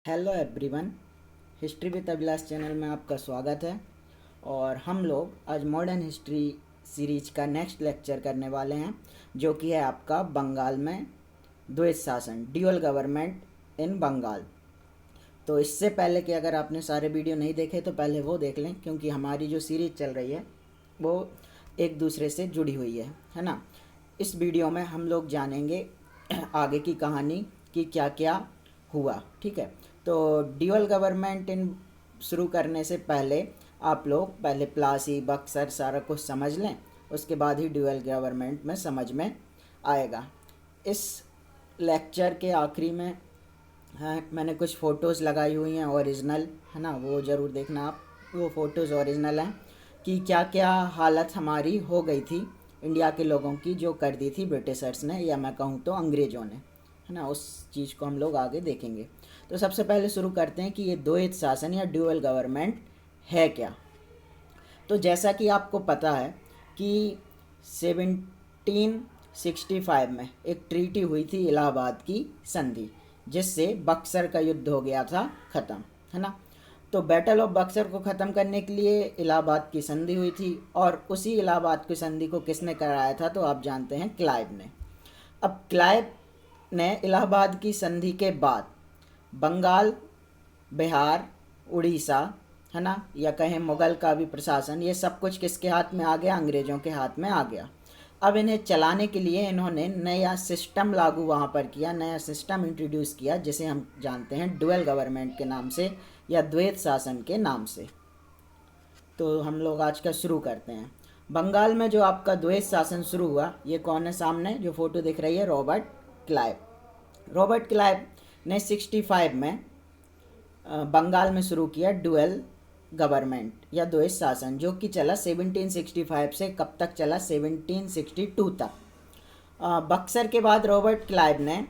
Hello everyone, history with Abhilash channel में आपका स्वागत है। और हम लोग आज मॉडर्न हिस्ट्री सीरीज का नेक्स्ट लेक्चर करने वाले हैं, जो कि है आपका बंगाल में द्वैत शासन, ड्यूअल गवर्नमेंट इन बंगाल। तो इससे पहले कि अगर आपने सारे वीडियो नहीं देखे तो पहले वो देख लें, क्योंकि हमारी जो सीरीज चल रही है वो एक दूसरे से जुड़ी हुई है ना। इस वीडियो में हम लोग जानेंगे आगे की कहानी कि क्या क्या हुआ। ठीक है, तो ड्यूअल गवर्नमेंट इन शुरू करने से पहले आप लोग पहले प्लासी बक्सर सारा कुछ समझ लें, उसके बाद ही ड्यूअल गवर्नमेंट में समझ में आएगा। इस लेक्चर के आखिरी में मैंने कुछ फ़ोटोज़ लगाई हुई हैं ओरिजिनल, है ना, वो ज़रूर देखना आप। वो फ़ोटोज़ ओरिजिनल हैं कि क्या क्या हालत हमारी हो गई थी इंडिया के लोगों की, जो कर दी थी ब्रिटिशर्स ने, या मैं कहूँ तो अंग्रेज़ों ने, है ना। उस चीज़ को हम लोग आगे देखेंगे। तो सबसे पहले शुरू करते हैं कि ये द्वैत शासन या ड्यूअल गवर्नमेंट है क्या। तो जैसा कि आपको पता है कि 1765 में एक ट्रीटी हुई थी, इलाहाबाद की संधि, जिससे बक्सर का युद्ध हो गया था ख़त्म, है ना। तो बैटल ऑफ बक्सर को ख़त्म करने के लिए इलाहाबाद की संधि हुई थी, और उसी इलाहाबाद की संधि को किसने कराया था तो आप जानते हैं, क्लाइव ने। अब क्लाइव ने इलाहाबाद की संधि के बाद बंगाल, बिहार, उड़ीसा, है ना, या कहें मुगल का भी प्रशासन, ये सब कुछ किसके हाथ में आ गया? अंग्रेज़ों के हाथ में आ गया। अब इन्हें चलाने के लिए इन्होंने नया सिस्टम लागू वहाँ पर किया, नया सिस्टम इंट्रोड्यूस किया, जिसे हम जानते हैं डुअल गवर्नमेंट के नाम से या द्वैत शासन के नाम से। तो हम लोग आज का शुरू करते हैं। बंगाल में जो आपका द्वैत शासन शुरू हुआ, ये कौन है सामने जो फोटो दिख रही है? Robert Clive. रॉबर्ट क्लाइव ने 65 में बंगाल में शुरू किया डुअल गवर्नमेंट या द्वैत शासन, जो कि चला 1765 से कब तक चला? 1762 तक। बक्सर के बाद रॉबर्ट क्लाइव ने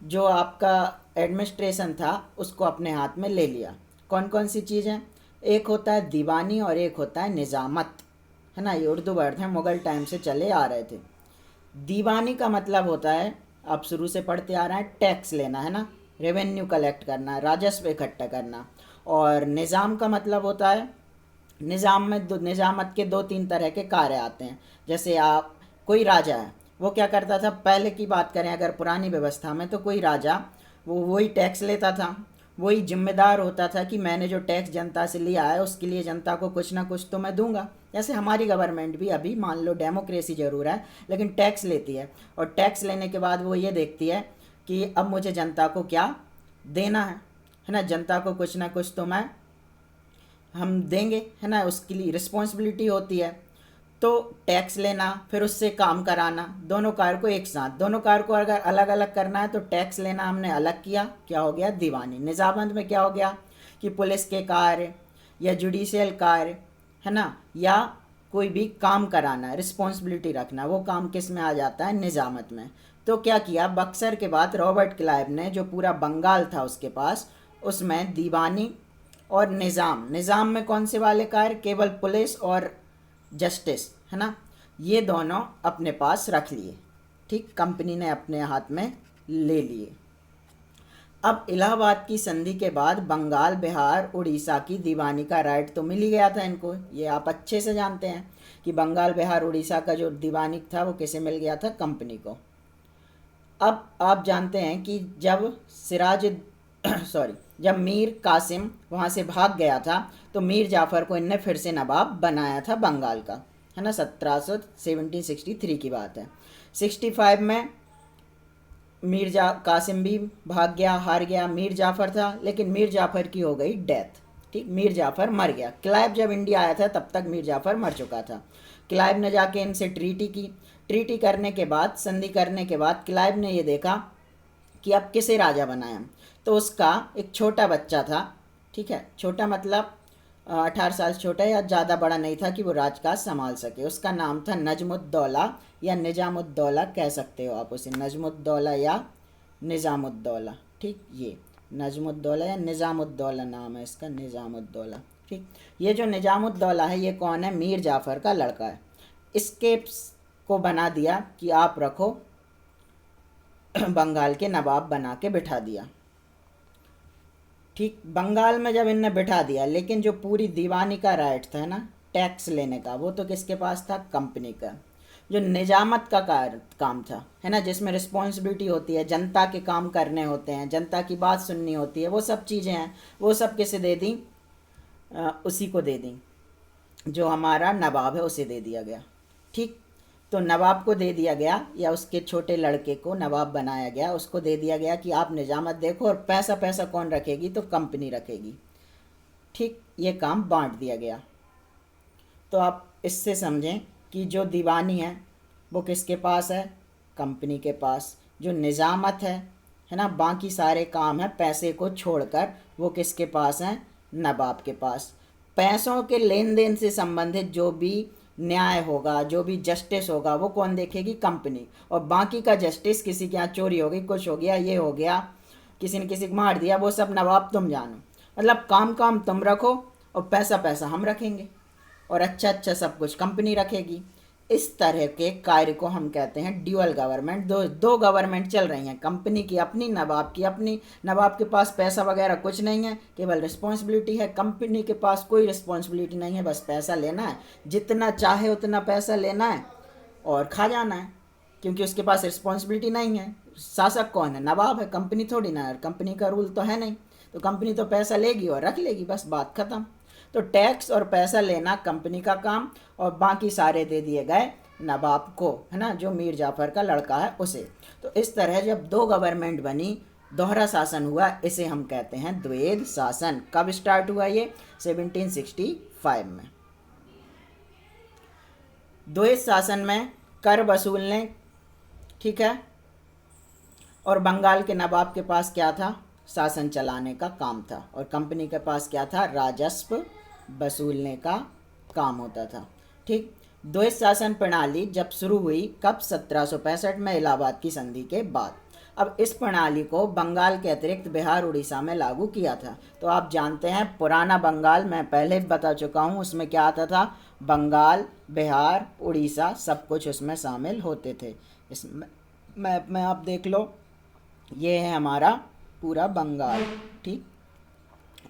जो आपका एडमिनिस्ट्रेशन था उसको अपने हाथ में ले लिया। कौन कौन सी चीज़ें? एक होता है दीवानी और एक होता है निज़ामत, है ना। ये उर्दू वर्ड हैं, मुग़ल टाइम से चले आ रहे थे। दीवानी का मतलब होता है, आप शुरू से पढ़ते आ रहे हैं, टैक्स लेना, है ना, रेवेन्यू कलेक्ट करना, राजस्व इकट्ठा करना। और निज़ाम का मतलब होता है, निज़ाम में निज़ामत के दो तीन तरह के कार्य आते हैं। जैसे आप, कोई राजा है, वो क्या करता था, पहले की बात करें अगर पुरानी व्यवस्था में, तो कोई राजा वो वही टैक्स लेता था, वही जिम्मेदार होता था कि मैंने जो टैक्स जनता से लिया है उसके लिए जनता को कुछ ना कुछ तो मैं दूंगा। जैसे हमारी गवर्नमेंट भी अभी मान लो डेमोक्रेसी ज़रूर है, लेकिन टैक्स लेती है, और टैक्स लेने के बाद वो ये देखती है कि अब मुझे जनता को क्या देना है ना, जनता को कुछ ना कुछ तो मैं हम देंगे, है ना, उसके लिए रिस्पॉन्सिबिलिटी होती है। तो टैक्स लेना फिर उससे काम कराना, दोनों कार्य को एक साथ, दोनों कार्य को अगर अलग अलग करना है तो टैक्स लेना हमने अलग किया, क्या हो गया? दीवानी। निज़ामत में क्या हो गया कि पुलिस के कार्य या जुडिशियल कार्य, है ना, या कोई भी काम कराना, रिस्पॉन्सिबिलिटी रखना, वो काम किस में आ जाता है? निज़ामत में। तो क्या किया बक्सर के बाद रॉबर्ट क्लाइव ने, जो पूरा बंगाल था उसके पास, उसमें दीवानी और निज़ाम, निज़ाम में कौन से वाले कार्य? केवल पुलिस और जस्टिस, है ना, ये दोनों अपने पास रख लिए। ठीक, कंपनी ने अपने हाथ में ले लिए। अब इलाहाबाद की संधि के बाद बंगाल, बिहार, उड़ीसा की दीवानी का राइट तो मिल ही गया था इनको, ये आप अच्छे से जानते हैं कि बंगाल, बिहार, उड़ीसा का जो दीवानी था वो किसे मिल गया था? कंपनी को। अब आप जानते हैं कि जब सिराज सॉरी, जब मीर कासिम वहाँ से भाग गया था, तो मीर जाफ़र को इनने फिर से नवाब बनाया था बंगाल का, है ना। 1763 की बात है। 65 में कासिम भी भाग गया, हार गया। मीर जाफ़र था, लेकिन मीर जाफ़र की हो गई डेथ। ठीक, मीर जाफ़र मर गया। क्लाइव जब इंडिया आया था तब तक मीर जाफ़र मर चुका था। क्लाइव ने जाके इनसे ट्रीटी की। ट्रीटी करने के बाद, संधि करने के बाद, क्लाइव ने ये देखा कि अब किसे राजा बनाया, तो उसका एक छोटा बच्चा था। ठीक है, छोटा मतलब 18 साल छोटा या ज़्यादा बड़ा नहीं था कि वो राजकाज संभाल सके। उसका नाम था नजमुद्दौला या निज़ामुद्दौला कह सकते हो आप उसे, नजमुद्दौला या निज़ामुद्दौला। ठीक, ये नजमुद्दौला या निज़ामुद्दौला नाम है इसका, निज़ामुद्दौला। ठीक, ये जो निज़ामुद्दौला है ये कौन है? मीर जाफ़र का लड़का है। इसके को बना दिया कि आप रखो, बंगाल के नवाब बना के बिठा दिया। ठीक, बंगाल में जब इनने बिठा दिया, लेकिन जो पूरी दीवानी का राइट था ना टैक्स लेने का, वो तो किसके पास था? कंपनी का। जो निजामत का काम था, है ना, जिसमें रिस्पॉन्सिबिलिटी होती है, जनता के काम करने होते हैं, जनता की बात सुननी होती है, वो सब चीज़ें हैं, वो सब किसे दे दी? उसी को दे दी, जो हमारा नवाब है उसे दे दिया गया। ठीक, तो नवाब को दे दिया गया, या उसके छोटे लड़के को नवाब बनाया गया, उसको दे दिया गया कि आप निजामत देखो, और पैसा पैसा कौन रखेगी? तो कंपनी रखेगी। ठीक, ये काम बांट दिया गया। तो आप इससे समझें कि जो दीवानी है वो किसके पास है? कंपनी के पास। जो निजामत है ना, बाकी सारे काम है पैसे को छोड़कर, वो किसके पास हैं? नवाब के पास। पैसों के लेन देन से संबंधित जो भी न्याय होगा, जो भी जस्टिस होगा, वो कौन देखेगी? कंपनी। और बाकी का जस्टिस, किसी के यहाँ चोरी हो गई, कुछ हो गया, ये हो गया, किसी ने किसी को मार दिया, वो सब नवाब तुम जानो। मतलब काम काम तुम रखो और पैसा पैसा हम रखेंगे, और अच्छा अच्छा सब कुछ कंपनी रखेगी। इस तरह के कार्य को हम कहते हैं ड्यूअल गवर्नमेंट। दो दो गवर्नमेंट चल रही हैं, कंपनी की अपनी, नवाब की अपनी। नवाब के पास पैसा वगैरह कुछ नहीं है, केवल रिस्पॉन्सिबिलिटी है। कंपनी के पास कोई रिस्पॉन्सिबिलिटी नहीं है, बस पैसा लेना है, जितना चाहे उतना पैसा लेना है और खा जाना है, क्योंकि उसके पास रिस्पॉन्सिबिलिटी नहीं है। शासक कौन है? नवाब है, कंपनी थोड़ी ना है, कंपनी का रूल तो है नहीं। तो कंपनी तो पैसा लेगी और रख लेगी, बस बात खत्म। तो टैक्स और पैसा लेना कंपनी का काम, और बाकी सारे दे दिए गए नवाब को, है ना, जो मीर जाफर का लड़का है उसे। तो इस तरह जब दो गवर्नमेंट बनी, दोहरा शासन हुआ, इसे हम कहते हैं द्वैध शासन। कब स्टार्ट हुआ ये? 1765 में। द्वैध शासन में कर वसूलने, ठीक है, और बंगाल के नवाब के पास क्या था? शासन चलाने का काम था। और कंपनी के पास क्या था? राजस्व वसूलने का काम होता था। ठीक, द्वैध शासन प्रणाली जब शुरू हुई, कब? 1765 में, इलाहाबाद की संधि के बाद। अब इस प्रणाली को बंगाल के अतिरिक्त बिहार उड़ीसा में लागू किया था। तो आप जानते हैं पुराना बंगाल, मैं पहले भी बता चुका हूँ, उसमें क्या आता था? बंगाल, बिहार, उड़ीसा सब कुछ उसमें शामिल होते थे। इस मैप में आप देख लो, ये है हमारा पूरा बंगाल। ठीक,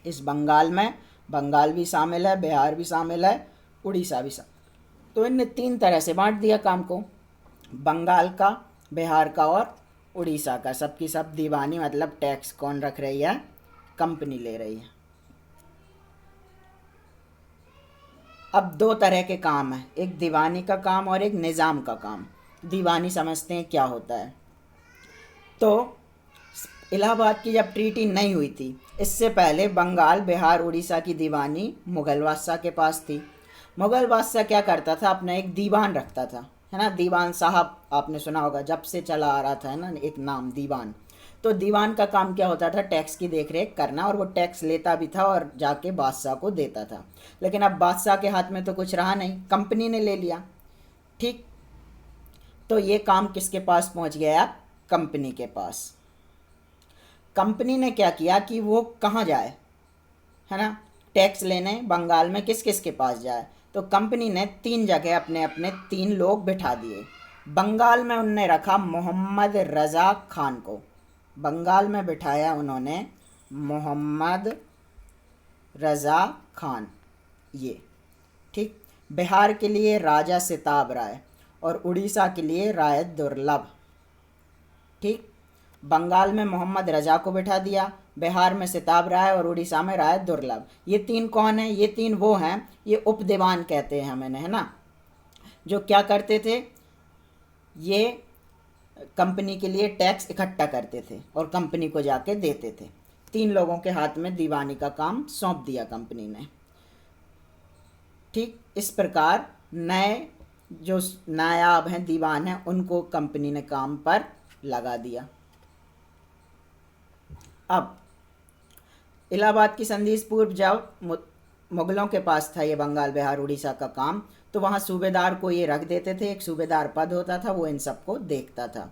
इस बंगाल में बंगाल भी शामिल है, बिहार भी शामिल है, उड़ीसा भी शामिल। तो इनने तीन तरह से बांट दिया काम को, बंगाल का, बिहार का और उड़ीसा का। सबकी सब दीवानी, मतलब टैक्स कौन रख रही है? कंपनी ले रही है। अब दो तरह के काम हैं, एक दीवानी का काम और एक निज़ाम का काम। दीवानी समझते हैं क्या होता है। तो इलाहाबाद की जब ट्रीटी नहीं हुई थी, इससे पहले बंगाल, बिहार, उड़ीसा की दीवानी मुगल बादशाह के पास थी। मुगल बादशाह क्या करता था? अपना एक दीवान रखता था, है ना, दीवान साहब, आपने सुना होगा, जब से चला आ रहा था, है ना, एक नाम दीवान। तो दीवान का काम क्या होता था? टैक्स की देख रेख करना, और वो टैक्स लेता भी था और जाके बादशाह को देता था। लेकिन अब बादशाह के हाथ में तो कुछ रहा नहीं, कंपनी ने ले लिया। ठीक, तो ये काम किसके पास पहुंच गया? कंपनी के पास। कंपनी ने क्या किया कि वो कहाँ जाए, है ना, टैक्स लेने बंगाल में किस किस के पास जाए? तो कंपनी ने तीन जगह अपने अपने तीन लोग बिठा दिए। बंगाल में उनने रखा मोहम्मद रज़ा खान को, बंगाल में बिठाया उन्होंने मोहम्मद रज़ा खान, ये। ठीक, बिहार के लिए राजा सिताब राय, और उड़ीसा के लिए राय दुर्लभ। ठीक, बंगाल में मोहम्मद रजा को बिठा दिया, बिहार में सिताब राय और उड़ीसा में राय दुर्लभ। ये तीन कौन है? ये तीन वो हैं, ये उप दीवान कहते हैं हमें, है ना, जो क्या करते थे? ये कंपनी के लिए टैक्स इकट्ठा करते थे और कंपनी को जाके देते थे। तीन लोगों के हाथ में दीवानी का काम सौंप दिया कंपनी ने। ठीक, इस प्रकार नए जो नायाब हैं, दीवान हैं, उनको कंपनी ने काम पर लगा दिया। अब इलाहाबाद की संधि से पूर्व जब मुगलों के पास था ये बंगाल, बिहार, उड़ीसा का काम, तो वहाँ सूबेदार को ये रख देते थे, एक सूबेदार पद होता था, वो इन सबको देखता था।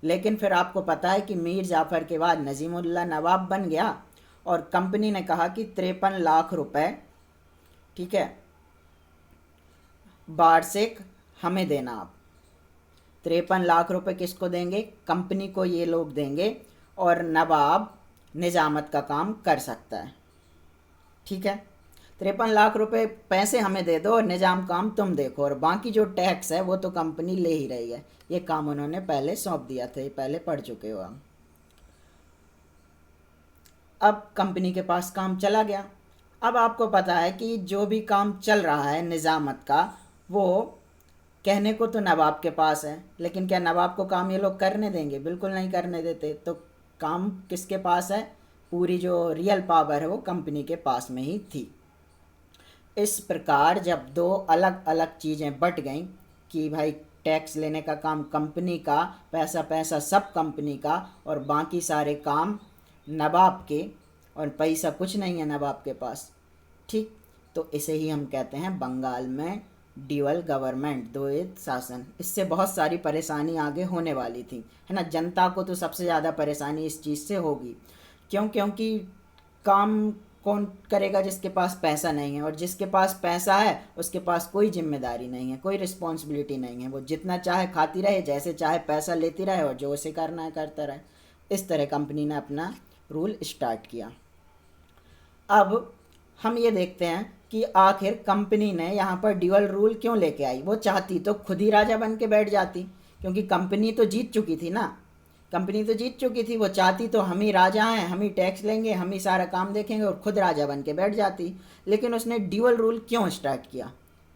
लेकिन फिर आपको पता है कि मीर जाफ़र के बाद नजीमुल्लाह नवाब बन गया, और कंपनी ने कहा कि 53 लाख रुपए, ठीक है, वार्षिक हमें देना। आप 53 लाख रुपए किसको देंगे? कंपनी को ये लोग देंगे, और नवाब निजामत का काम कर सकता है। ठीक है, 53 लाख रुपए पैसे हमें दे दो और निजाम काम तुम देखो, और बाकी जो टैक्स है वो तो कंपनी ले ही रही है। ये काम उन्होंने पहले सौंप दिया था, ये पहले पढ़ चुके हो आप। अब कंपनी के पास काम चला गया। अब आपको पता है कि जो भी काम चल रहा है निजामत का, वो कहने को तो नवाब के पास है, लेकिन क्या नवाब को काम ये लोग करने देंगे? बिल्कुल नहीं करने देते। तो काम किसके पास है? पूरी जो रियल पावर है वो कंपनी के पास में ही थी। इस प्रकार जब दो अलग अलग चीज़ें बट गईं कि भाई टैक्स लेने का काम कंपनी का, पैसा पैसा सब कंपनी का, और बाकी सारे काम नवाब के, और पैसा कुछ नहीं है नवाब के पास। ठीक, तो इसे ही हम कहते हैं बंगाल में ड्यूअल गवर्नमेंट, द्वैत शासन। इससे बहुत सारी परेशानी आगे होने वाली थी, है ना। जनता को तो सबसे ज़्यादा परेशानी इस चीज़ से होगी। क्यों? क्योंकि काम कौन करेगा जिसके पास पैसा नहीं है, और जिसके पास पैसा है उसके पास कोई जिम्मेदारी नहीं है, कोई रिस्पॉन्सिबिलिटी नहीं है। वो जितना चाहे खाती रहे, जैसे चाहे पैसा लेती रहे, और जो उसे करना है करता रहे। इस तरह कंपनी ने अपना रूल स्टार्ट किया। अब हम ये देखते हैं कि आखिर कंपनी ने यहाँ पर ड्यूअल रूल क्यों लेके आई। वो चाहती तो खुद ही राजा बन के बैठ जाती, क्योंकि कंपनी तो जीत चुकी थी ना। कंपनी तो जीत चुकी थी, वो चाहती तो हम ही राजा हैं, हम ही टैक्स लेंगे, हम ही सारा काम देखेंगे, और खुद राजा बन के बैठ जाती। लेकिन उसने ड्यूअल रूल क्यों स्टार्ट किया,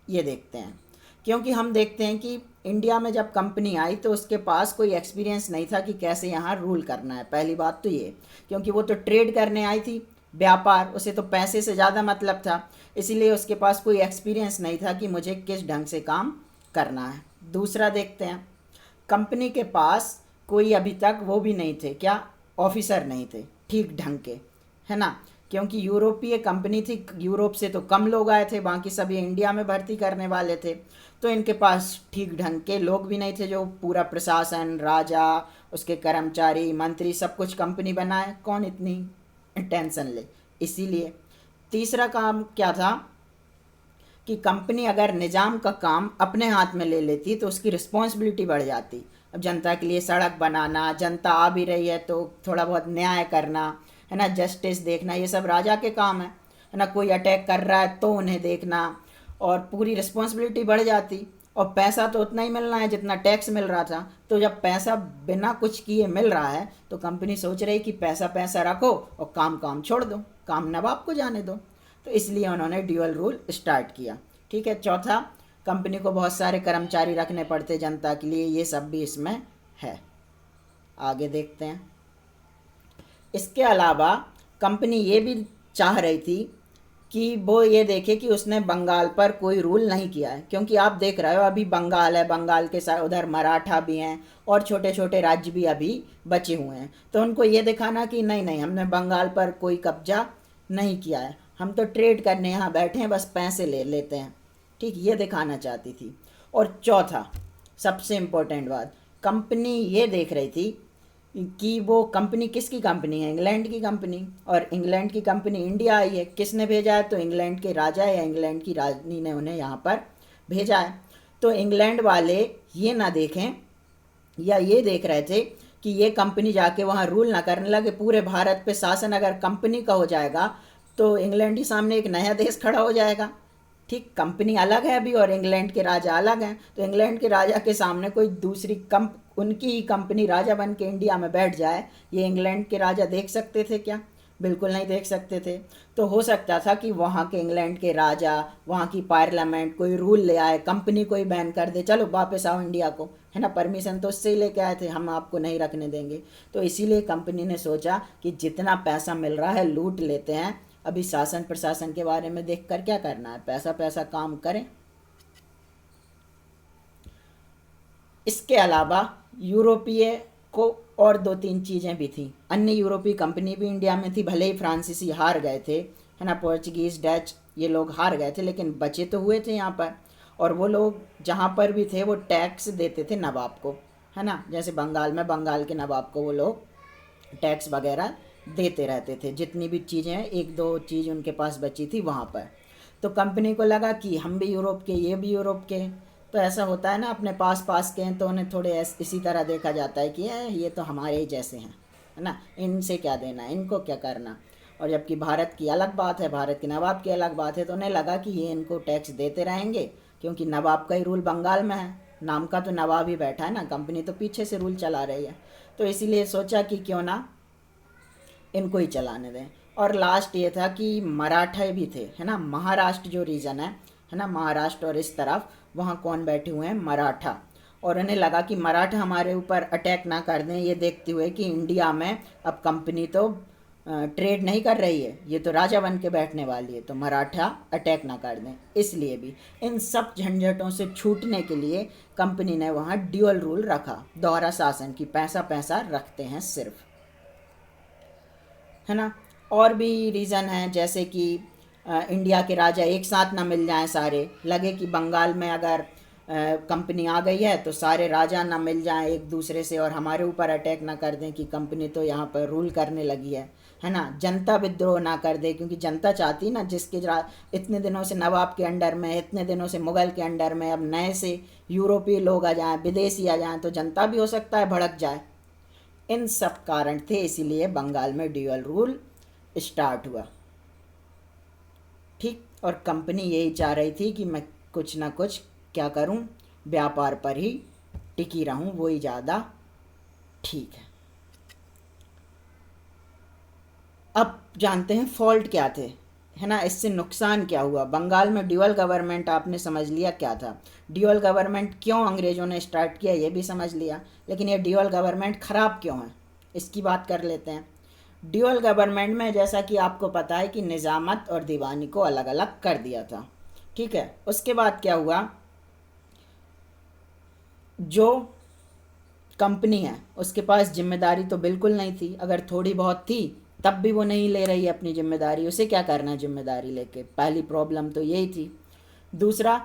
ये देखते हैं। क्योंकि हम देखते हैं कि इंडिया में जब कंपनी आई तो उसके पास कोई एक्सपीरियंस नहीं था कि कैसे यहाँ रूल करना है। पहली बात तो ये, क्योंकि वो तो ट्रेड करने आई थी, व्यापार, उसे तो पैसे से ज़्यादा मतलब था, इसीलिए उसके पास कोई एक्सपीरियंस नहीं था कि मुझे किस ढंग से काम करना है। दूसरा देखते हैं, कंपनी के पास कोई अभी तक वो भी नहीं थे, क्या, ऑफिसर नहीं थे ठीक ढंग के, है ना। क्योंकि यूरोपीय कंपनी थी, यूरोप से तो कम लोग आए थे, बाकी सभी इंडिया में भर्ती करने वाले थे। तो इनके पास ठीक ढंग के लोग भी नहीं थे जो पूरा प्रशासन, राजा, उसके कर्मचारी, मंत्री सब कुछ कंपनी बनाए। कौन इतनी टेंशन ले। इसीलिए तीसरा काम क्या था कि कंपनी अगर निज़ाम का काम अपने हाथ में ले लेती तो उसकी रिस्पॉन्सिबिलिटी बढ़ जाती। अब जनता के लिए सड़क बनाना, जनता आ भी रही है तो थोड़ा बहुत न्याय करना, है ना, जस्टिस देखना, ये सब राजा के काम है ना। कोई अटैक कर रहा है तो उन्हें देखना, और पूरी रिस्पॉन्सिबिलिटी बढ़ जाती। और पैसा तो उतना ही मिलना है जितना टैक्स मिल रहा था। तो जब पैसा बिना कुछ किए मिल रहा है तो कंपनी सोच रही कि पैसा पैसा रखो और काम काम छोड़ दो, काम नवाब को जाने दो। तो इसलिए उन्होंने ड्यूअल रूल स्टार्ट किया। ठीक है। चौथा, कंपनी को बहुत सारे कर्मचारी रखने पड़ते जनता के लिए, ये सब भी इसमें है। आगे देखते हैं। इसके अलावा कंपनी ये भी चाह रही थी कि वो ये देखे कि उसने बंगाल पर कोई रूल नहीं किया है, क्योंकि आप देख रहे हो अभी बंगाल है, बंगाल के साथ उधर मराठा भी हैं और छोटे छोटे राज्य भी अभी बचे हुए हैं। तो उनको ये दिखाना कि नहीं नहीं, हमने बंगाल पर कोई कब्जा नहीं किया है, हम तो ट्रेड करने यहाँ बैठे हैं, बस पैसे ले लेते हैं। ठीक, ये दिखाना चाहती थी। और चौथा, सबसे इम्पोर्टेंट बात, कंपनी ये देख रही थी कि वो कंपनी किसकी कंपनी है, इंग्लैंड की कंपनी, और इंग्लैंड की कंपनी इंडिया आई है। किसने भेजा है? तो इंग्लैंड के राजा या इंग्लैंड की रानी ने उन्हें यहाँ पर भेजा है। तो इंग्लैंड वाले ये ना देखें, या ये देख रहे थे कि ये कंपनी जाके वहाँ रूल ना करने लगे, पूरे भारत पे शासन अगर कंपनी का हो जाएगा तो इंग्लैंड के सामने एक नया देश खड़ा हो जाएगा। ठीक, कंपनी अलग है अभी और इंग्लैंड के राजा अलग हैं। तो इंग्लैंड के राजा के सामने कोई दूसरी उनकी ही कंपनी राजा बन के इंडिया में बैठ जाए, ये इंग्लैंड के राजा देख सकते थे क्या? बिल्कुल नहीं देख सकते थे। तो हो सकता था कि वहाँ के इंग्लैंड के राजा, वहाँ की पार्लियामेंट कोई रूल ले आए, कंपनी को ही बैन कर दे, चलो वापस आओ इंडिया को, है ना, परमिशन तो उससे ही लेके आए थे, हम आपको नहीं रखने देंगे। तो इसीलिए कंपनी ने सोचा कि जितना पैसा मिल रहा है लूट लेते हैं, अभी शासन प्रशासन के बारे में देख कर क्या करना है, पैसा पैसा काम करें। इसके अलावा यूरोपीय को और दो तीन चीज़ें भी थी। अन्य यूरोपीय कंपनी भी इंडिया में थी, भले ही फ्रांसीसी हार गए थे, है ना, पोर्चुगीज़, डच, ये लोग हार गए थे, लेकिन बचे तो हुए थे यहाँ पर। और वो लोग जहाँ पर भी थे वो टैक्स देते थे नवाब को, है ना। जैसे बंगाल में बंगाल के नवाब को वो लोग टैक्स वगैरह देते रहते थे। जितनी भी चीज़ें हैं, एक दो चीज़ उनके पास बची थी वहाँ पर। तो कंपनी को लगा कि हम भी यूरोप के, ये भी यूरोप के, तो ऐसा होता है ना, अपने पास पास के हैं तो उन्हें थोड़े इसी तरह देखा जाता है कि ये तो हमारे ही जैसे हैं। है ना, इनसे क्या देना, इनको क्या करना। और जबकि भारत की अलग बात है, भारत के नवाब की अलग बात है, तो उन्हें लगा कि ये इनको टैक्स देते रहेंगे, क्योंकि नवाब का ही रूल बंगाल में है, नाम का तो नवाब ही बैठा है ना, कंपनी तो पीछे से रूल चला रही है। तो इसीलिए सोचा कि क्यों ना इनको ही चलाने दें। और लास्ट ये था कि मराठा भी थे, है ना, महाराष्ट्र जो रीजन है ना, महाराष्ट्र और इस तरफ वहाँ कौन बैठे हुए हैं, मराठा। और उन्हें लगा कि मराठा हमारे ऊपर अटैक ना कर दें, ये देखते हुए कि इंडिया में अब कंपनी तो ट्रेड नहीं कर रही है, ये तो राजा बन के बैठने वाली है, तो मराठा अटैक ना कर दें। इसलिए भी इन सब झंझटों से छूटने के लिए कंपनी ने वहाँ ड्यूअल रूल रखा, दोहरा शासन, की पैसा पैसा रखते हैं सिर्फ, है ना। और भी रीज़न है, जैसे कि इंडिया के राजा एक साथ ना मिल जाएं सारे, लगे कि बंगाल में अगर कंपनी आ गई है तो सारे राजा ना मिल जाएं एक दूसरे से और हमारे ऊपर अटैक ना कर दें कि कंपनी तो यहाँ पर रूल करने लगी है ना। जनता विद्रोह ना कर दे, क्योंकि जनता चाहती ना, जिसके इतने दिनों से नवाब के अंडर में, इतने दिनों से मुग़ल के अंडर में, अब नए से यूरोपीय लोग आ जाएं, विदेशी आ जाएं, तो जनता भी हो सकता है भड़क जाए। इन सब कारण थे, इसीलिए बंगाल में ड्यूअल रूल स्टार्ट हुआ। ठीक, और कंपनी यही चाह रही थी कि मैं कुछ ना कुछ क्या करूं, व्यापार पर ही टिकी रहूं, वही ज़्यादा ठीक है। अब जानते हैं फॉल्ट क्या थे, है ना, इससे नुकसान क्या हुआ। बंगाल में ड्यूअल गवर्नमेंट आपने समझ लिया क्या था, ड्यूअल गवर्नमेंट क्यों अंग्रेज़ों ने स्टार्ट किया ये भी समझ लिया, लेकिन ये ड्यूअल गवर्नमेंट ख़राब क्यों है इसकी बात कर लेते हैं। ड्यूअल गवर्नमेंट में जैसा कि आपको पता है कि निज़ामत और दीवानी को अलग अलग कर दिया था, ठीक है। उसके बाद क्या हुआ, जो कंपनी है उसके पास जिम्मेदारी तो बिल्कुल नहीं थी, अगर थोड़ी बहुत थी तब भी वो नहीं ले रही है अपनी जिम्मेदारी, उसे क्या करना है जिम्मेदारी लेके, पहली प्रॉब्लम तो यही थी। दूसरा,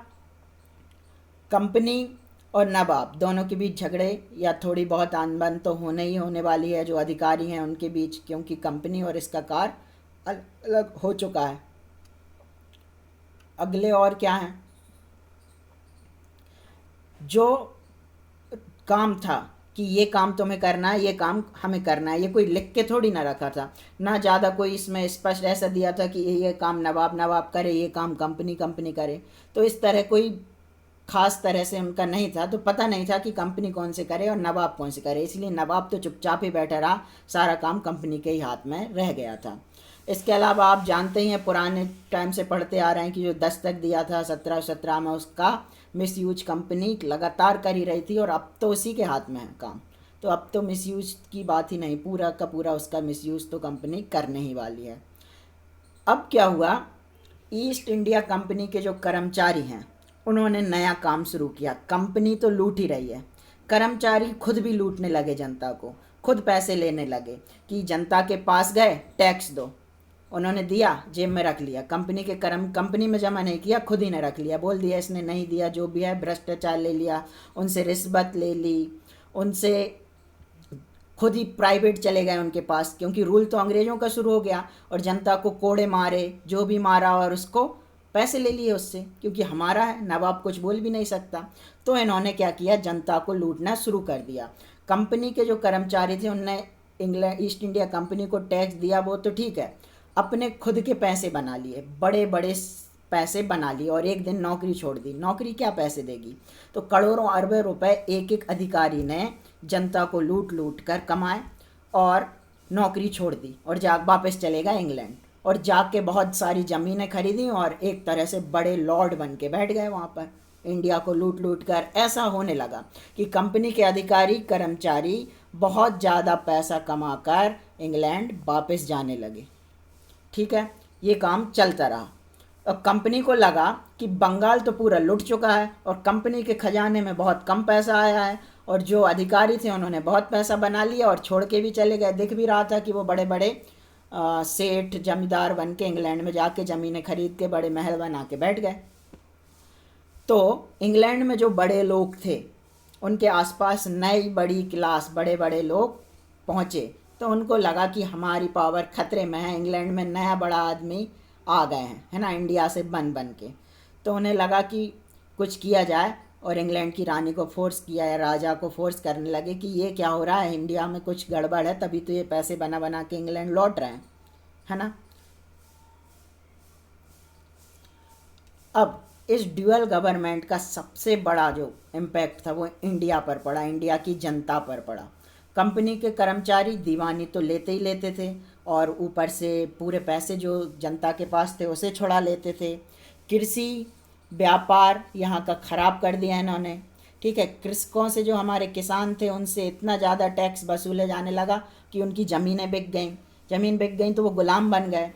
कंपनी और नवाब दोनों के बीच झगड़े या थोड़ी बहुत अनबन तो होने ही होने वाली है जो अधिकारी हैं उनके बीच, क्योंकि कंपनी और इसका कार अलग अलग हो चुका है। अगले और क्या है, जो काम था कि ये काम तुम्हें करना है, ये काम हमें करना है, ये कोई लिख के थोड़ी ना रखा था, ना ज़्यादा कोई इसमें स्पष्ट ऐसा दिया था कि ये काम नवाब नवाब करे, ये काम कंपनी कंपनी करे। तो इस तरह कोई ख़ास तरह से उनका नहीं था, तो पता नहीं था कि कंपनी कौन से करे और नवाब कौन से करे, इसलिए नवाब तो चुपचाप ही बैठा रहा, सारा काम कंपनी के ही हाथ में रह गया था। इसके अलावा आप जानते ही हैं, पुराने टाइम से पढ़ते आ रहे हैं कि जो दस्तक दिया था 1717 में, उसका मिसयूज कंपनी लगातार कर ही रही थी, और अब तो उसी के हाथ में है काम, तो अब तो मिसयूज की बात ही नहीं, पूरा का पूरा उसका मिसयूज तो कंपनी करने ही वाली है। अब क्या हुआ, ईस्ट इंडिया कंपनी के जो कर्मचारी हैं उन्होंने नया काम शुरू किया, कंपनी तो लूट ही रही है, कर्मचारी खुद भी लूटने लगे जनता को, खुद पैसे लेने लगे कि जनता के पास गए टैक्स दो, उन्होंने दिया जेब में रख लिया, कंपनी के कंपनी में जमा नहीं किया, खुद ही ने रख लिया, बोल दिया इसने नहीं दिया, जो भी है भ्रष्टाचार ले लिया, उनसे रिश्वत ले ली, उनसे खुद ही प्राइवेट चले गए उनके पास, क्योंकि रूल तो अंग्रेज़ों का शुरू हो गया, और जनता को कोड़े मारे, जो भी मारा और उसको पैसे ले लिए उससे, क्योंकि हमारा है, नवाब कुछ बोल भी नहीं सकता। तो इन्होंने क्या किया, जनता को लूटना शुरू कर दिया। कंपनी के जो कर्मचारी थे उनने इंग्लैंड ईस्ट इंडिया कंपनी को टैक्स दिया, वो तो ठीक है, अपने खुद के पैसे बना लिए, बड़े बड़े पैसे बना लिए, और एक दिन नौकरी छोड़ दी। नौकरी क्या पैसे देगी, तो करोड़ों अरबों रुपए एक एक अधिकारी ने जनता को लूट लूट कर कमाए और नौकरी छोड़ दी, और वापस चलेगा इंग्लैंड, और जाके बहुत सारी ज़मीनें खरीदी और एक तरह से बड़े लॉर्ड बन के बैठ गए वहाँ पर, इंडिया को लूट लूट कर। ऐसा होने लगा कि कंपनी के अधिकारी कर्मचारी बहुत ज़्यादा पैसा कमाकर इंग्लैंड वापस जाने लगे, ठीक है, ये काम चलता रहा। अब कंपनी को लगा कि बंगाल तो पूरा लुट चुका है और कंपनी के खजाने में बहुत कम पैसा आया है, और जो अधिकारी थे उन्होंने बहुत पैसा बना लिया और छोड़ के भी चले गए। दिख भी रहा था कि वो बड़े बड़े सेठ जमींदार बन के इंग्लैंड में जाके ज़मीनें खरीद के बड़े महल बना के बैठ गए। तो इंग्लैंड में जो बड़े लोग थे उनके आसपास नई बड़ी क्लास, बड़े बड़े लोग पहुँचे, तो उनको लगा कि हमारी पावर खतरे में है, इंग्लैंड में नया बड़ा आदमी आ गए हैं, है ना, इंडिया से बन बन के। तो उन्हें लगा कि कुछ किया जाए, और इंग्लैंड की रानी को फोर्स किया या राजा को फोर्स करने लगे कि ये क्या हो रहा है, इंडिया में कुछ गड़बड़ है, तभी तो ये पैसे बना बना के इंग्लैंड लौट रहे हैं, है ना। अब इस ड्यूअल गवर्नमेंट का सबसे बड़ा जो इम्पैक्ट था वो इंडिया पर पड़ा, इंडिया की जनता पर पड़ा। कंपनी के कर्मचारी दीवानी तो लेते ही लेते थे और ऊपर से पूरे पैसे जो जनता के पास थे उसे छुड़ा लेते थे। कृषि व्यापार यहाँ का ख़राब कर दिया इन्होंने, ठीक है। कृषकों से, जो हमारे किसान थे, उनसे इतना ज़्यादा टैक्स वसूले जाने लगा कि उनकी ज़मीनें बिक गईं। ज़मीन बिक गई तो वो गुलाम बन गए,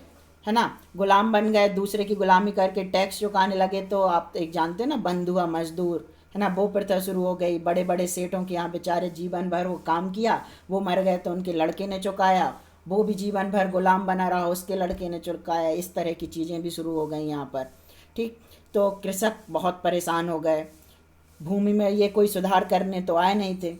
है ना। गुलाम बन गए, दूसरे की गुलामी करके टैक्स चुकाने लगे। तो आप एक जानते हैं ना, बंधुआ मजदूर, है ना, वो प्रथा शुरू हो गई। बड़े बड़े सेठों के यहाँ बेचारे जीवन भर वो काम किया, वो मर गए तो उनके लड़के ने चुकाया, वो भी जीवन भर गुलाम बना रहा, उसके लड़के ने चुकाया। इस तरह की चीज़ें भी शुरू हो गई यहाँ पर, ठीक। तो कृषक बहुत परेशान हो गए, भूमि में ये कोई सुधार करने तो आए नहीं थे।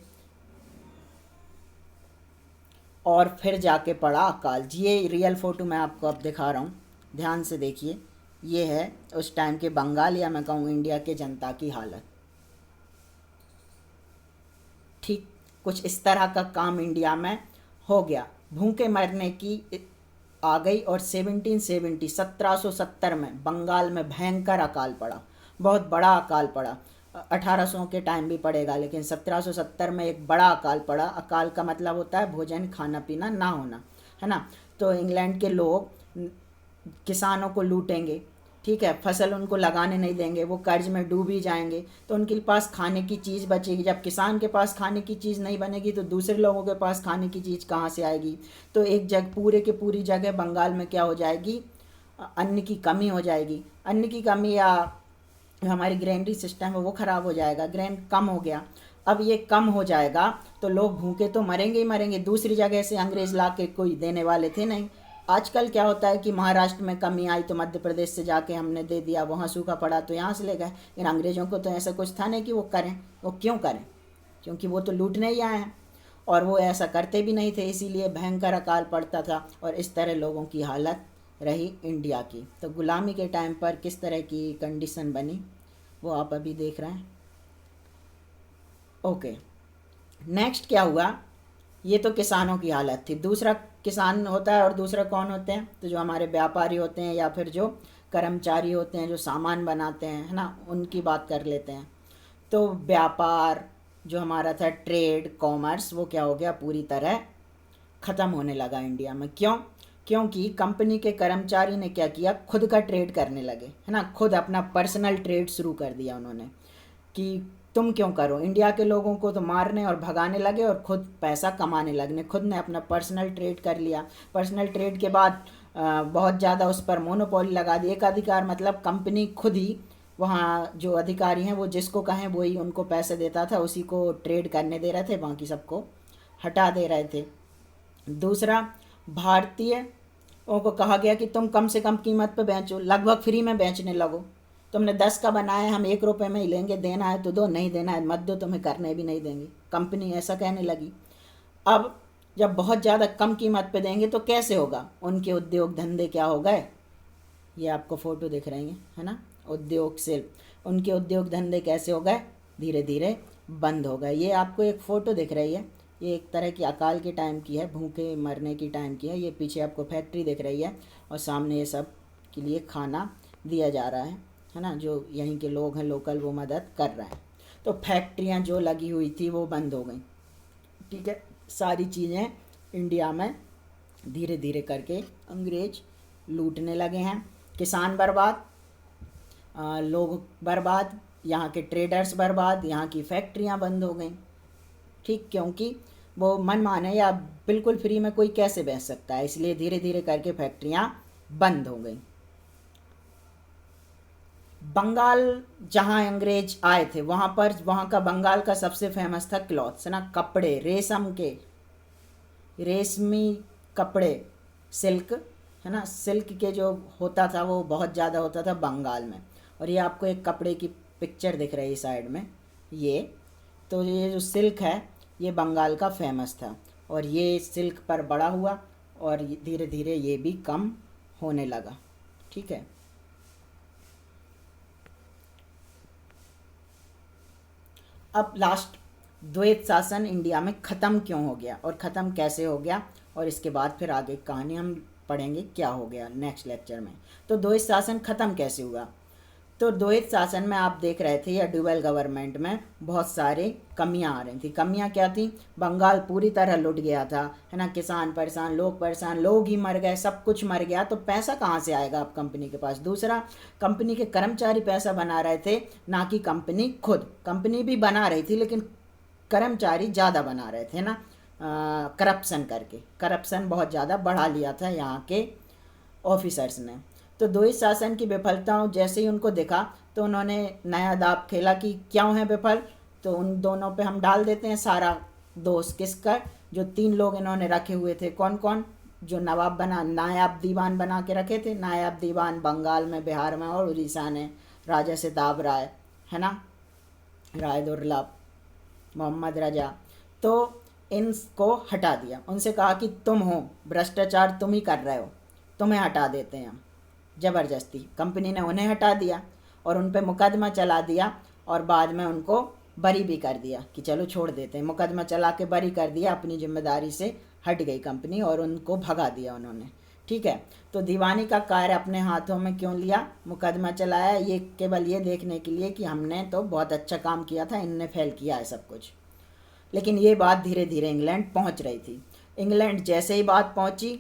और फिर जाके पड़ा अकाल। ये रियल फ़ोटो मैं आपको अब दिखा रहा हूँ, ध्यान से देखिए। ये है उस टाइम के बंगाल, या मैं कहूँ इंडिया के जनता की हालत, ठीक। कुछ इस तरह का काम इंडिया में हो गया, भूखे मरने की आ गई। और 1770 में बंगाल में भयंकर अकाल पड़ा, बहुत बड़ा अकाल पड़ा। 1800 के टाइम भी पड़ेगा, लेकिन 1770 में एक बड़ा अकाल पड़ा। अकाल का मतलब होता है भोजन, खाना पीना ना होना, है ना। तो इंग्लैंड के लोग किसानों को लूटेंगे, ठीक है, फसल उनको लगाने नहीं देंगे, वो कर्ज में डूब ही जाएंगे। तो उनके पास खाने की चीज़ बचेगी, जब किसान के पास खाने की चीज़ नहीं बनेगी तो दूसरे लोगों के पास खाने की चीज़ कहाँ से आएगी। तो एक जग पूरे के पूरी जगह बंगाल में क्या हो जाएगी, अन्न की कमी हो जाएगी। अन्न की कमी, या हमारी ग्रेनरी सिस्टम है वो ख़राब हो जाएगा, ग्रेन कम हो गया। अब ये कम हो जाएगा तो लोग भूखे तो मरेंगे ही मरेंगे, दूसरी जगह से अंग्रेज़ ला के कोई देने वाले थे नहीं। आजकल क्या होता है कि महाराष्ट्र में कमी आई तो मध्य प्रदेश से जाके हमने दे दिया, वहाँ सूखा पड़ा तो यहाँ से ले गए। लेकिन अंग्रेज़ों को तो ऐसा कुछ था नहीं कि वो करें, वो क्यों करें, क्योंकि वो तो लूटने ही आए हैं। और वो ऐसा करते भी नहीं थे, इसीलिए भयंकर अकाल पड़ता था। और इस तरह लोगों की हालत रही इंडिया की। तो गुलामी के टाइम पर किस तरह की कंडीशन बनी वो आप अभी देख रहे हैं। ओके, नेक्स्ट क्या हुआ, ये तो किसानों की हालत थी। दूसरा किसान होता है और दूसरा कौन होते हैं, तो जो हमारे व्यापारी होते हैं या फिर जो कर्मचारी होते हैं जो सामान बनाते हैं, है ना, उनकी बात कर लेते हैं। तो व्यापार जो हमारा था, ट्रेड कॉमर्स, वो क्या हो गया, पूरी तरह ख़त्म होने लगा इंडिया में। क्यों? क्योंकि कंपनी के कर्मचारी ने क्या किया, खुद का ट्रेड करने लगे, है ना, खुद अपना पर्सनल ट्रेड शुरू कर दिया उन्होंने। कि तुम क्यों करो, इंडिया के लोगों को तो मारने और भगाने लगे और खुद पैसा कमाने लगने, खुद ने अपना पर्सनल ट्रेड कर लिया। पर्सनल ट्रेड के बाद बहुत ज़्यादा उस पर मोनोपोली लगा दी। एक अधिकार मतलब कंपनी खुद ही, वहाँ जो अधिकारी हैं वो जिसको कहें वही उनको पैसे देता था, उसी को ट्रेड करने दे रहे थे, बाकी सबको हटा दे रहे थे। दूसरा, भारतीयों को कहा गया कि तुम कम से कम कीमत पे बेचो, लगभग फ्री में बेचने लगो। तुमने 10 का बनाया, हम 1 रुपये में ही लेंगे, देना है तो दो, नहीं देना है मत दो, तुम्हें करने भी नहीं देंगे। कंपनी ऐसा कहने लगी। अब जब बहुत ज़्यादा कम कीमत पे देंगे तो कैसे होगा, उनके उद्योग धंधे क्या हो गए, ये आपको फ़ोटो दिख रही है ना, उद्योग शिल्प, उनके उद्योग धंधे कैसे हो गए, धीरे धीरे बंद हो गए। ये आपको एक फ़ोटो दिख रही है, ये एक तरह की अकाल के टाइम की है, भूखे मरने की टाइम की है। ये पीछे आपको फैक्ट्री दिख रही है और सामने ये सब के लिए खाना दिया जा रहा है ना, जो यहीं के लोग हैं लोकल वो मदद कर रहे हैं। तो फैक्ट्रियाँ जो लगी हुई थी वो बंद हो गई, ठीक है। सारी चीज़ें इंडिया में धीरे धीरे करके अंग्रेज लूटने लगे हैं। किसान बर्बाद, लोग बर्बाद, यहाँ के ट्रेडर्स बर्बाद, यहाँ की फैक्ट्रियाँ बंद हो गई, ठीक। क्योंकि वो मन माने या बिल्कुल फ्री में कोई कैसे बेच सकता है, इसलिए धीरे धीरे करके फैक्ट्रियाँ बंद हो गई। बंगाल जहाँ अंग्रेज आए थे वहाँ पर, वहाँ का बंगाल का सबसे फेमस था क्लॉथ्स, है ना, कपड़े, रेशम के, रेशमी कपड़े, सिल्क, है ना, सिल्क के जो होता था वो बहुत ज़्यादा होता था बंगाल में। और ये आपको एक कपड़े की पिक्चर दिख रही है साइड में, ये तो ये जो सिल्क है ये बंगाल का फेमस था। और ये सिल्क पर बड़ा हुआ और धीरे धीरे ये भी कम होने लगा, ठीक है। अब लास्ट, द्वैत शासन इंडिया में ख़त्म क्यों हो गया और ख़त्म कैसे हो गया, और इसके बाद फिर आगे कहानी हम पढ़ेंगे क्या हो गया नेक्स्ट लेक्चर में। तो द्वैत शासन ख़त्म कैसे हुआ। तो द्वैत शासन में आप देख रहे थे या ड्यूअल गवर्नमेंट में बहुत सारे कमियां आ रही थी। कमियां क्या थी, बंगाल पूरी तरह लुट गया था, है ना, किसान परेशान, लोग ही मर गए, सब कुछ मर गया, तो पैसा कहाँ से आएगा अब कंपनी के पास। दूसरा, कंपनी के कर्मचारी पैसा बना रहे थे, ना कि कंपनी खुद। कंपनी भी बना रही थी लेकिन कर्मचारी ज़्यादा बना रहे थे ना, करप्शन करके, करप्शन बहुत ज़्यादा बढ़ा लिया था यहाँ के ऑफिसर्स ने। तो द्वैत शासन की विफलताओं जैसे ही उनको देखा तो उन्होंने नया दाव खेला कि क्यों है विफल, तो उन दोनों पे हम डाल देते हैं सारा दोष। किसका, जो 3 लोग इन्होंने रखे हुए थे, कौन कौन, जो नवाब बना, नायब दीवान बना के रखे थे, नायब दीवान बंगाल में, बिहार में और उड़ीसा ने, राजा सिताब राय, है ना, राय दुर्लभ, मोहम्मद रजा। तो इनको हटा दिया, उनसे कहा कि तुम हो, भ्रष्टाचार तुम ही कर रहे हो, तुम्हें हटा देते हैं हम। ज़बरदस्ती कंपनी ने उन्हें हटा दिया और उन पर मुकदमा चला दिया और बाद में उनको बरी भी कर दिया कि चलो छोड़ देते हैं। मुकदमा चला के बरी कर दिया, अपनी जिम्मेदारी से हट गई कंपनी और उनको भगा दिया उन्होंने। ठीक है, तो दीवानी का कार्य अपने हाथों में क्यों लिया, मुकदमा चलाया, ये केवल ये देखने के लिए कि हमने तो बहुत अच्छा काम किया था, इनने फेल किया है सब कुछ। लेकिन ये बात धीरे धीरे इंग्लैंड पहुंच रही थी। इंग्लैंड जैसे ही बात पहुंची,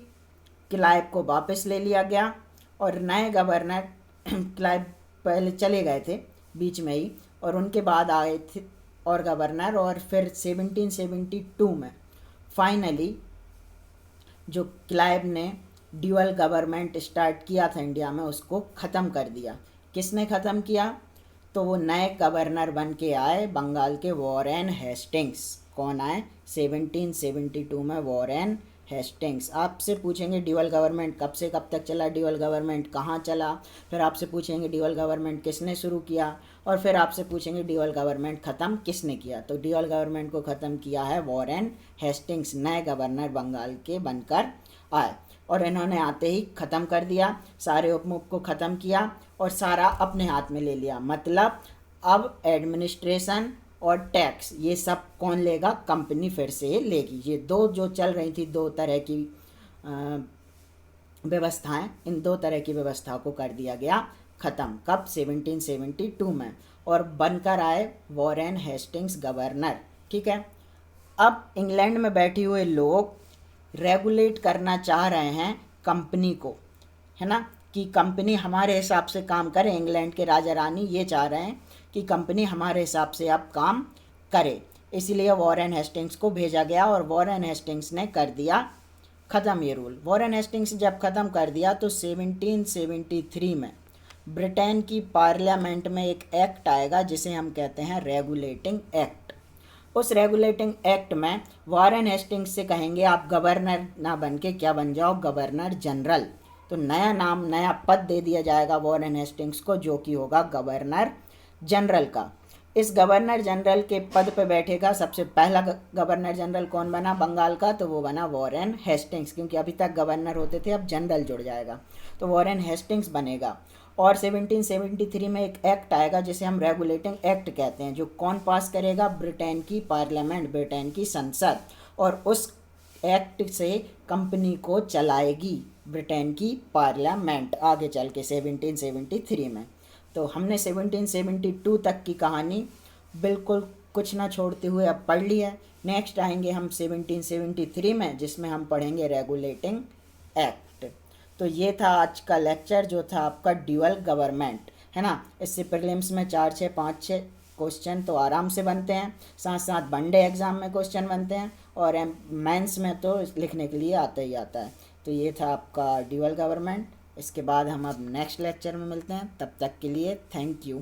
क्लाइव को वापस ले लिया गया और नए गवर्नर क्लाइव पहले चले गए थे बीच में ही, और उनके बाद आए थे और गवर्नर, और फिर 1772 में फाइनली जो क्लाइव ने ड्यूअल गवर्नमेंट स्टार्ट किया था इंडिया में, उसको ख़त्म कर दिया। किसने ख़त्म किया, तो वो नए गवर्नर बन के आए बंगाल के, वॉरेन हेस्टिंग्स। कौन आए, 1772 में वॉरेन हेस्टिंग्स। आपसे पूछेंगे ड्यूअल गवर्नमेंट कब से कब तक चला, ड्यूअल गवर्नमेंट कहाँ चला, फिर आपसे पूछेंगे ड्यूअल गवर्नमेंट किसने शुरू किया, और फिर आपसे पूछेंगे ड्यूअल गवर्नमेंट ख़त्म किसने किया। तो ड्यूअल गवर्नमेंट को ख़त्म किया है वॉरेन हेस्टिंग्स, नए गवर्नर बंगाल के बनकर आए, और इन्होंने आते ही ख़त्म कर दिया, सारे उपमुख को ख़त्म किया और सारा अपने हाथ में ले लिया। मतलब अब एडमिनिस्ट्रेशन और टैक्स ये सब कौन लेगा, कंपनी फिर से लेगी। ये दो जो चल रही थी, 2 तरह की व्यवस्थाएं, इन 2 तरह की व्यवस्था को कर दिया गया ख़त्म। कब, 1772 में, और बनकर आए वॉरेन हेस्टिंग्स गवर्नर। ठीक है, अब इंग्लैंड में बैठे हुए लोग रेगुलेट करना चाह रहे हैं कंपनी को, है ना, कि कंपनी हमारे हिसाब से काम करे। इंग्लैंड के राजा रानी ये चाह रहे हैं कि कंपनी हमारे हिसाब से अब काम करे, इसलिए वॉरेन हेस्टिंग्स को भेजा गया और वॉरेन हेस्टिंग्स ने कर दिया ख़त्म ये रूल। वॉरेन हेस्टिंग्स जब ख़त्म कर दिया तो 1773 में ब्रिटेन की पार्लियामेंट में एक एक्ट आएगा जिसे हम कहते हैं रेगुलेटिंग एक्ट। उस रेगुलेटिंग एक्ट में वॉरेन हेस्टिंग्स से कहेंगे आप गवर्नर ना बन के क्या बन जाओ, गवर्नर जनरल। तो नया नाम, नया पद दे दिया जाएगा वॉरेन हेस्टिंग्स को, जो कि होगा गवर्नर जनरल का। इस गवर्नर जनरल के पद पे बैठेगा, सबसे पहला गवर्नर जनरल कौन बना बंगाल का, तो वो बना वॉरेन हेस्टिंग्स, क्योंकि अभी तक गवर्नर होते थे, अब जनरल जुड़ जाएगा, तो वॉरेन हेस्टिंग्स बनेगा। और 1773 में एक एक्ट आएगा जिसे हम रेगुलेटिंग एक्ट कहते हैं, जो कौन पास करेगा, ब्रिटेन की पार्लियामेंट, ब्रिटेन की संसद, और उस एक्ट से कंपनी को चलाएगी ब्रिटेन की पार्लियामेंट आगे चल के 1773 में। तो हमने 1772 तक की कहानी बिल्कुल कुछ ना छोड़ते हुए अब पढ़ ली है। नेक्स्ट आएंगे हम 1773 में, जिसमें हम पढ़ेंगे रेगुलेटिंग एक्ट। तो ये था आज का लेक्चर, जो था आपका ड्यूअल गवर्नमेंट, है ना। इससे प्रीलिम्स में 4-6, 5-6 क्वेश्चन तो आराम से बनते हैं, साथ साथ वनडे एग्ज़ाम में क्वेश्चन बनते हैं, और मेंस में तो लिखने के लिए आता ही आता है। तो ये था आपका ड्यूअल गवर्नमेंट। इसके बाद हम अब नेक्स्ट लेक्चर में मिलते हैं, तब तक के लिए थैंक यू।